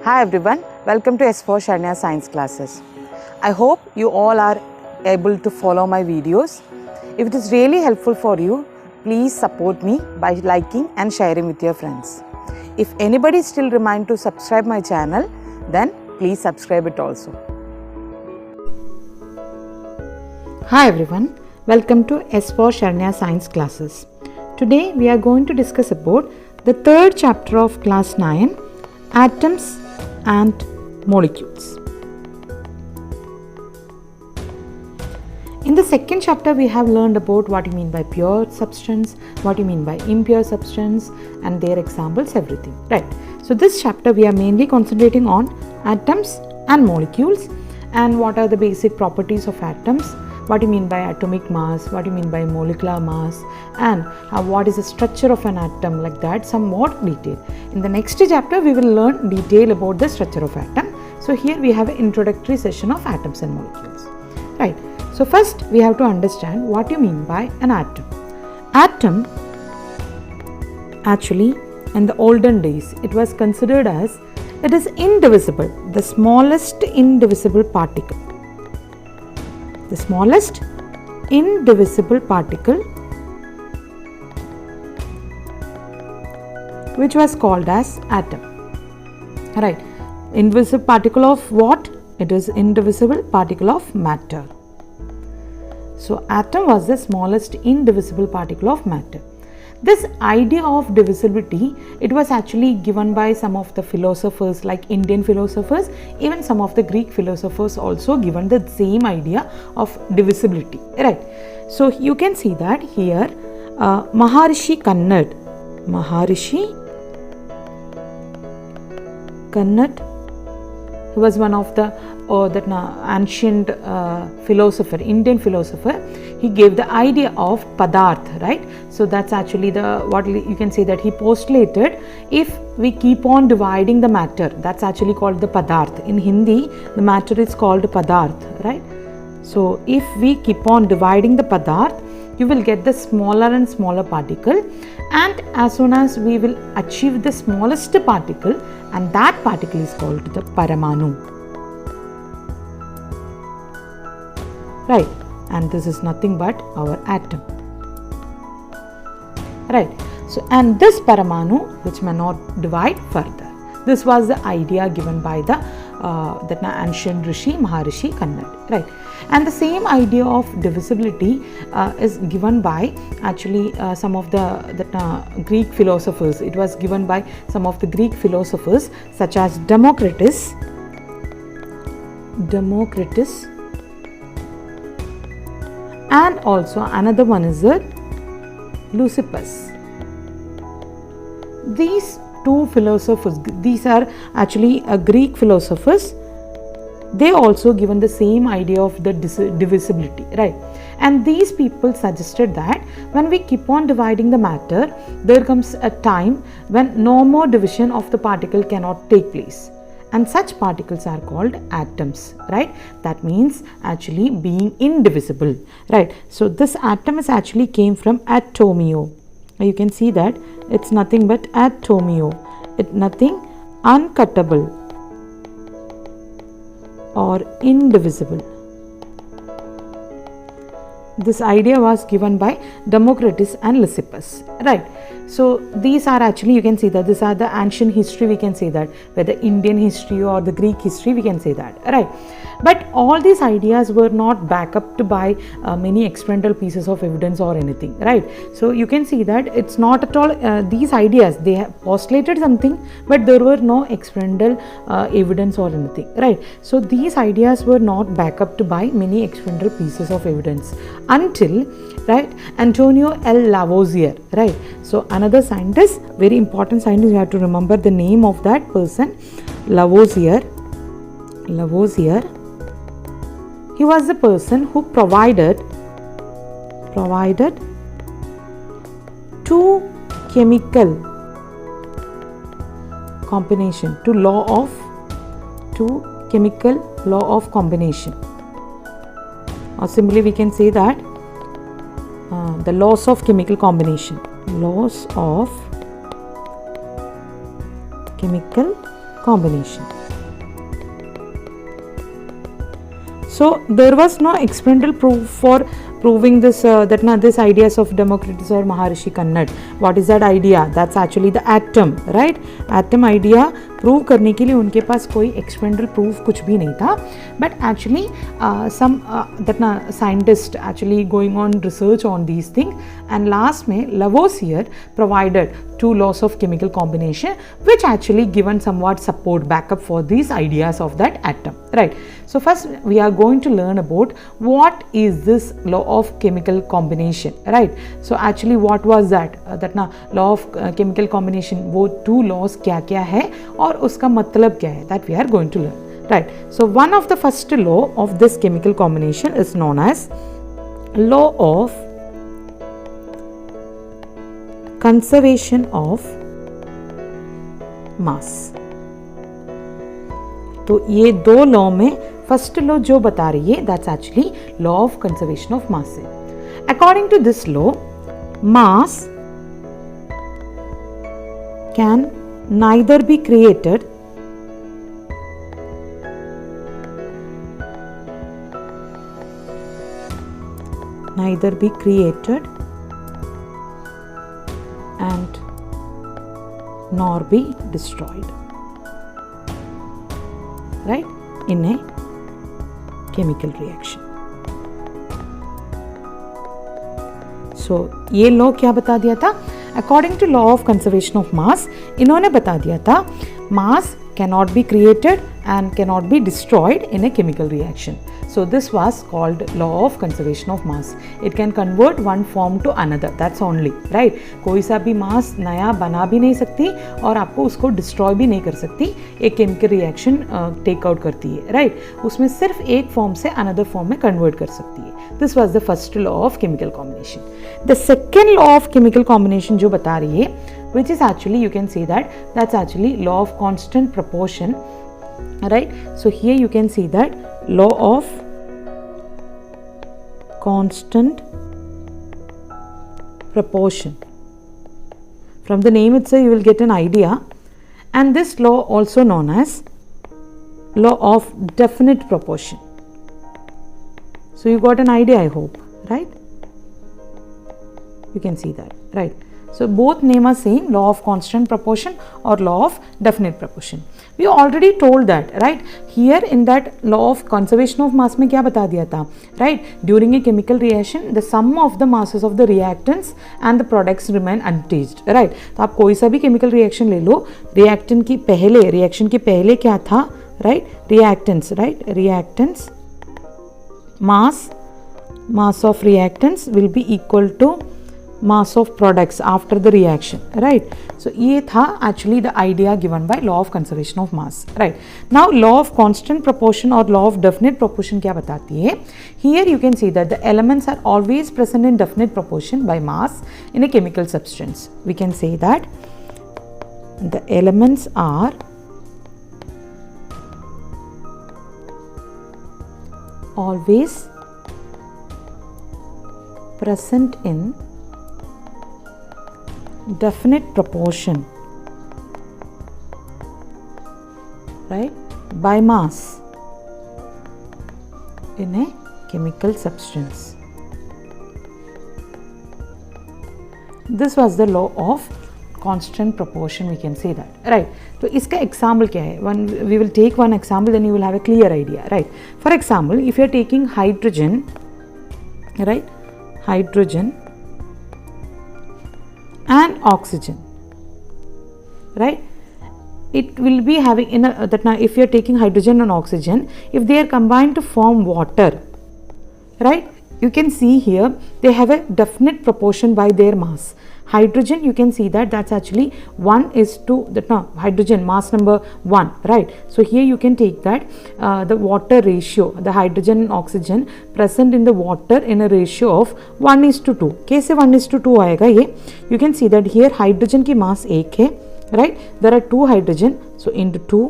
Hi everyone, welcome to S4 Sharnya Science classes. I hope you all are able to follow my videos. If it is really helpful for you, please support me by liking and sharing with your friends. If anybody still remind to subscribe my channel, then please subscribe it also. Hi everyone, welcome to S4 Sharnya Science classes. Today we are going to discuss about the third chapter of class 9, atoms and molecules. In the second chapter we have learned about what you mean by pure substance, what you mean by impure substance and their examples, everything, right? So this chapter we are mainly concentrating on atoms and molecules and what are the basic properties of atoms, what you mean by atomic mass, what you mean by molecular mass, and what is the structure of an atom, like that, some more detail. In the next chapter we will learn detail about the structure of atom. So here we have an introductory session of atoms and molecules, right? So first we have to understand what you mean by an atom. Atom, actually in the olden days it was considered as, it is indivisible, the smallest indivisible particle. The smallest indivisible particle, which was called as atom, right? Indivisible particle of what? It is indivisible particle of matter. So atom was the smallest indivisible particle of matter. This idea of divisibility, it was actually given by some of the philosophers like Indian philosophers, even some of the Greek philosophers also given the same idea of divisibility, right? So you can see that here Maharishi Kannad, he was one of the ancient philosopher, Indian philosopher. He gave the idea of padarth, right? So that's actually the, what you can say that he postulated, if we keep on dividing the matter, that's actually called the padarth. In Hindi, the matter is called padarth, right? So if we keep on dividing the padarth, you will get the smaller and smaller particle, and as soon as we will achieve the smallest particle, and that particle is called the Paramanu, right? And this is nothing but our atom, right? So and this Paramanu which may not divide further, this was the idea given by the ancient Rishi Maharishi Kannad, right? And the same idea of divisibility is given by actually some of the Greek philosophers. It was given by some of the Greek philosophers such as Democritus, and also another one is Leucippus. These two philosophers, these are actually Greek philosophers, they also given the same idea of the divisibility, right? And these people suggested that when we keep on dividing the matter, there comes a time when no more division of the particle cannot take place, and such particles are called atoms, right? That means actually being indivisible, right? So this atom is actually came from atomio. You can see that it's nothing but atomio, it nothing uncuttable or indivisible. This idea was given by Democritus and Leucippus, right? So these are actually, you can see that these are the ancient history, we can say that, whether Indian history or the Greek history, we can say that, right? But all these ideas were not backed up by many experimental pieces of evidence or anything, right? So you can see that it's not at all these ideas, they have postulated something, but there were no experimental evidence or anything, right? So these ideas were not backed up by many experimental pieces of evidence until, right, Antonio L. Lavoisier, right? So another scientist, very important scientist, you have to remember the name of that person, Lavoisier. He was the person who provided two chemical combination, two chemical law of combination, or simply we can say that the laws of chemical combination, laws of chemical combination. So there was no experimental proof for proving this this ideas of Democritus or Maharishi Kannad. What is that idea? That's actually the atom, right? Atom idea prove करने के लिए उनके पास कोई experimental proof कुछ भी नहीं था, but actually some scientist actually going on research on these thing, and last में Lavoisier provided 2 laws of chemical combination which actually given somewhat support backup for these ideas of that atom, right? So first we are going to learn about what is this law of chemical combination, right? So actually what was that law of chemical combination, वो 2 laws क्या क्या है और उसका मतलब क्या है, that we are going to learn, right? So one of the first law of this chemical combination is known as law of conservation of mass. तो ये 2 लॉ में फर्स्ट लॉ जो बता रही है that's actually law of conservation of mass है. According to this law, mass can neither be created and nor be destroyed, right, in a chemical reaction. So ये law क्या बता दिया था? According to law of conservation of mass, इन्होंने बता दिया था मास cannot be created and cannot be destroyed in a chemical reaction. So this was called law of conservation of mass. It can convert one form to another, that's only, right? कोई सा भी मास नया बना भी नहीं सकती और आपको उसको डिस्ट्रॉय भी नहीं कर सकती, एक केमिकल रिएक्शन टेक आउट करती है, राइट? उसमें सिर्फ एक फॉर्म से अनदर फॉर्म में कन्वर्ट कर सकती है. This was the first law of chemical combination. The second law of chemical combination जो बता रही है, which is actually, you can say that's actually law of constant proportion, right? So here you can see that law of constant proportion. From the name itself you will get an idea, and this law also known as law of definite proportion. So you got an idea, I hope, right? You can see that, right? So both name are same, law of constant proportion or law of definite proportion. We already told that, right? Here in that law of conservation of mass में क्या बता दिया था, right? During a chemical reaction, the sum of the masses of the reactants and the products remain unchanged, right? तो आप कोई सा भी chemical reaction ले लो, reaction के पहले क्या था, right? Reactants, right? Reactants, mass of reactants will be equal to mass of products after the reaction, right? So ये था actually the idea given by law of conservation of mass, right? Now law of constant proportion or law of definite proportion क्या बताती है? Here you can see that the elements are always present in definite proportion by mass in a chemical substance. We can say that the elements are always present in definite proportion, right, by mass in a chemical substance. This was the law of constant proportion, we can say that, right? तो इसका example क्या है? We will take one example, then you will have a clear idea, right? For example, if you are taking hydrogen, right, hydrogen and oxygen, right, it will be having if you are taking hydrogen and oxygen, if they are combined to form water, right, you can see here they have a definite proportion by their mass. Hydrogen, you can see that that's actually 1:, hydrogen mass number 1, right? So here you can take that the water ratio, the hydrogen and oxygen present in the water in a ratio of 1:2. कैसे 1:2 आएगा ये? You can see that here hydrogen की mass 1 है, right? There are 2 hydrogen, so into 2.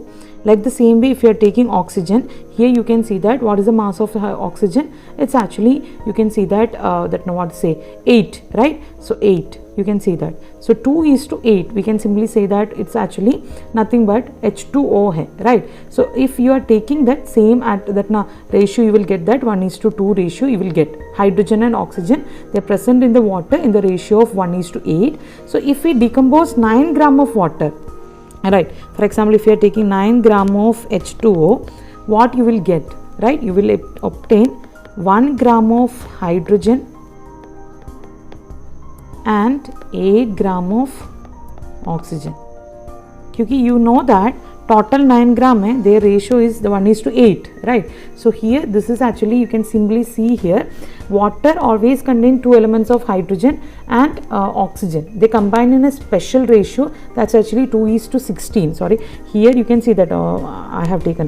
Like the same way, if you are taking oxygen, here you can see that what is the mass of oxygen? It's actually, you can see that what to say, 8, right? So 8. you can see that. So 2:8, we can simply say that it's actually nothing but H2O hai, right? So if you are taking that same at that ratio, you will get that 1:2 ratio. You will get hydrogen and oxygen, they are present in the water in the ratio of 1:8. So if we decompose 9 gram of water, right, for example, if you are taking 9 gram of H2O, what you will get, right? You will obtain 1 gram of hydrogen and 8 gram of oxygen. Because you know that total 9 gram hai, their ratio is the 1:8, right? So here this is actually, you can simply see here, water always contain 2 elements of hydrogen and oxygen. They combine in a special ratio, that's actually 2:16. Sorry, here you can see that I have taken,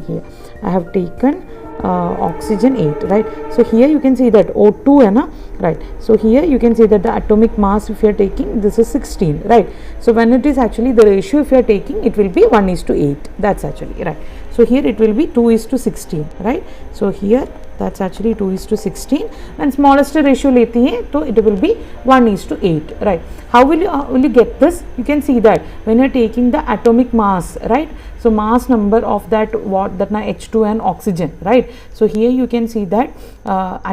here I have taken oxygen 8, right? So here you can see that O2 hai na, right? So here you can see that the atomic mass, if you are taking, this is 16, right? So when it is actually the ratio, if you are taking, it will be 1:8, that's actually right. So here it will be 2:16, right? So here that's actually 2:16. When smallest ratio leti hai, so it will be 1:8, right? How will you get this? You can see that when you are taking the atomic mass, right? So mass number of that H2 and oxygen, right? So here you can see that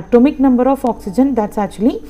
atomic number of oxygen, that's actually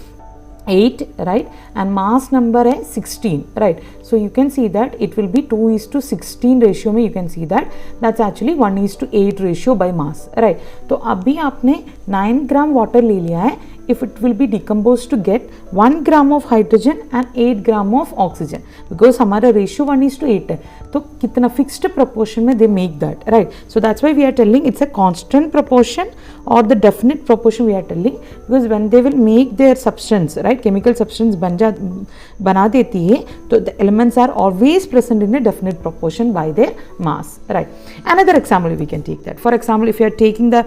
8, right? And mass number is 16, right? So you can see that it will be 2:16 ratio में, you can see that that's actually 1:8 ratio by mass, right? तो अभी आपने 9 gram water ले लिया है, if it will be decomposed to get 1 gram of hydrogen and 8 gram of oxygen, because हमारा ratio 1:8 है, तो कितना fixed proportion में they make that, right? So that's why we are telling it's a constant proportion or the definite proportion we are telling, because when they will make their substance, right, chemical substance बना देती है, तो the elements are always present in a definite proportion by their mass, right? Another example we can take that. For example, if you are taking the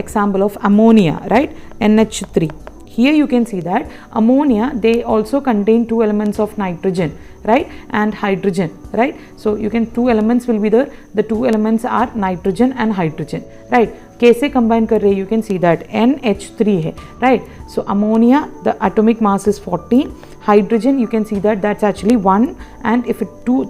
example of ammonia, right, NH3. Here you can see that ammonia, they also contain 2 elements of nitrogen, right, and hydrogen, right? So you can, 2 elements will be there. The 2 elements are nitrogen and hydrogen, right? कैसे combine कर रहे हैं? You can see that NH3 है, right? So ammonia, the atomic mass is 14. Hydrogen, you can see that that's actually 1, and if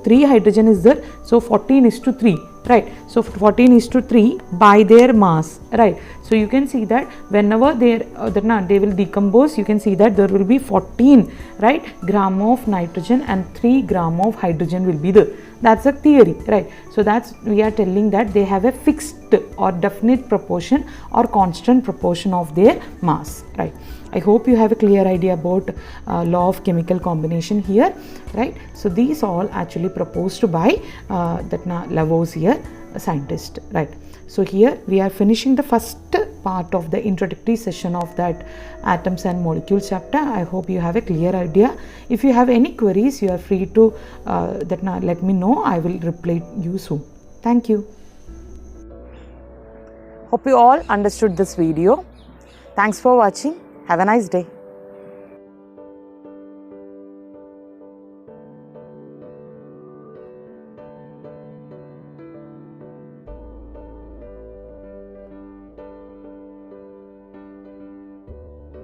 3 hydrogen is there, so 14:3, right? So 14:3 by their mass, right? So you can see that whenever they will decompose, you can see that there will be 14, right, gram of nitrogen and 3 gram of hydrogen will be there. That's a theory, right? So that's, we are telling that they have a fixed or definite proportion or constant proportion of their mass, right? I hope you have a clear idea about law of chemical combination here, right? So these all actually proposed by Lavoisier, a scientist, right? So here we are finishing the first part of the introductory session of that atoms and molecules chapter. I hope you have a clear idea. If you have any queries, you are free to let me know. I will reply you soon. Thank you. Hope you all understood this video. Thanks for watching. Have a nice day.